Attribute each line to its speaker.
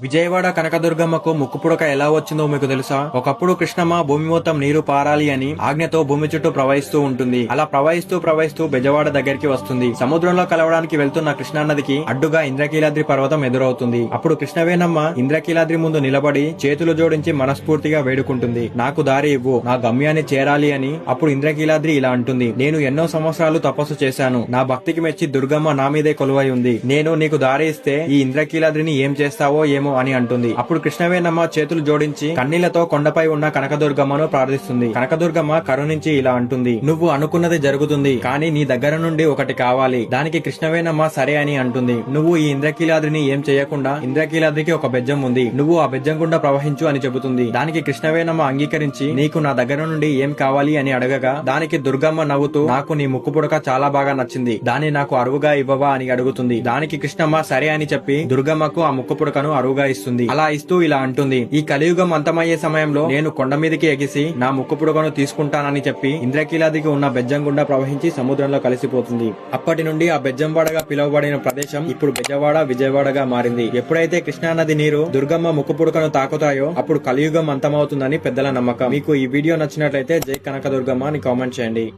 Speaker 1: విజయవాడ కనకదుర్గమ్మకు ముక్కుపుడక ఎలా వచ్చిందో మీకు తెలుసా? ఒకప్పుడు కృష్ణమ్మ భూమి మొత్తం నీరు పారాలి అని ఆజ్ఞతో భూమి చుట్టూ ప్రవహిస్తూ ఉంటుంది. అలా ప్రవహిస్తూ బెజవాడ దగ్గరికి వస్తుంది. సముద్రంలో కలవడానికి వెళ్తున్న కృష్ణానదికి అడ్డుగా ఇంద్రకీలాద్రి పర్వతం ఎదురవుతుంది. అప్పుడు కృష్ణవేణమ్మ ఇంద్రకీలాద్రి ముందు నిలబడి చేతులు జోడించి మనస్ఫూర్తిగా వేడుకుంటుంది, నాకు దారి ఇవ్వు, నా గమ్యాన్ని చేరాలి అని. అప్పుడు ఇంద్రకీలాద్రి ఇలా అంటుంది, నేను ఎన్నో సంవత్సరాలు తపస్సు చేశాను, నా భక్తికి మెచ్చి దుర్గమ్మ నా మీదే కొలువై ఉంది. నేను నీకు దారి ఇస్తే ఈ ఇంద్రకీలాద్రిని ఏం చేస్తావో ఏమో అని అంటుంది. అప్పుడు కృష్ణవేణమ్మ చేతులు జోడించి కన్నీళ్లతో కొండపై ఉన్న కనకదుర్గమ్మను ప్రార్థిస్తుంది. కనకదుర్గమ్మ కరుణించి ఇలా అంటుంది, నువ్వు అనుకున్నది జరుగుతుంది, కానీ నీ దగ్గర నుండి ఒకటి కావాలి. దానికి కృష్ణవేణమ్మ సరే అని అంటుంది. నువ్వు ఈ ఇంద్రకీలాద్రిని ఏం చేయకుండా ఇంద్రకీలాద్రికి ఒక బెజ్జం ఉంది, నువ్వు ఆ బెజ్జం గుండా ప్రవహించు అని చెబుతుంది. దానికి కృష్ణవేణమ్మ అంగీకరించి నీకు నా దగ్గర నుండి ఏం కావాలి అని అడగగా దానికి దుర్గమ్మ నవ్వుతూ, నాకు నీ ముక్కు పుడక చాలా బాగా నచ్చింది, దాన్ని నాకు అరువుగా ఇవ్వవా అని అడుగుతుంది. దానికి కృష్ణమ్మ సరే అని చెప్పి దుర్గమ్మకు ఆ ముక్కు పుడకను అరువుగా ఇస్తుంది. అలా ఇస్తూ ఇలా అంటుంది, ఈ కలియుగం అంతమయ్యే సమయంలో నేను కొండ మీదకి ఎగిసి నా ముక్కు పుడకను తీసుకుంటానని చెప్పి ఇంద్రకీలాదికి ఉన్న బెజ్జం గుండా ప్రవహించి సముద్రంలో కలిసిపోతుంది. అప్పటి నుండి ఆ బెజ్జంవాడగా పిలువబడిన ప్రదేశం ఇప్పుడు బెజవాడ విజయవాడగా మారింది. ఎప్పుడైతే కృష్ణానది నీరు దుర్గమ్మ ముక్కు పుడకను తాకుతాయో అప్పుడు కలియుగం అంతమవుతుందని పెద్దల నమ్మకం. మీకు ఈ వీడియో నచ్చినట్లయితే జై కనకదుర్గమ్మ అని కామెంట్ చేయండి.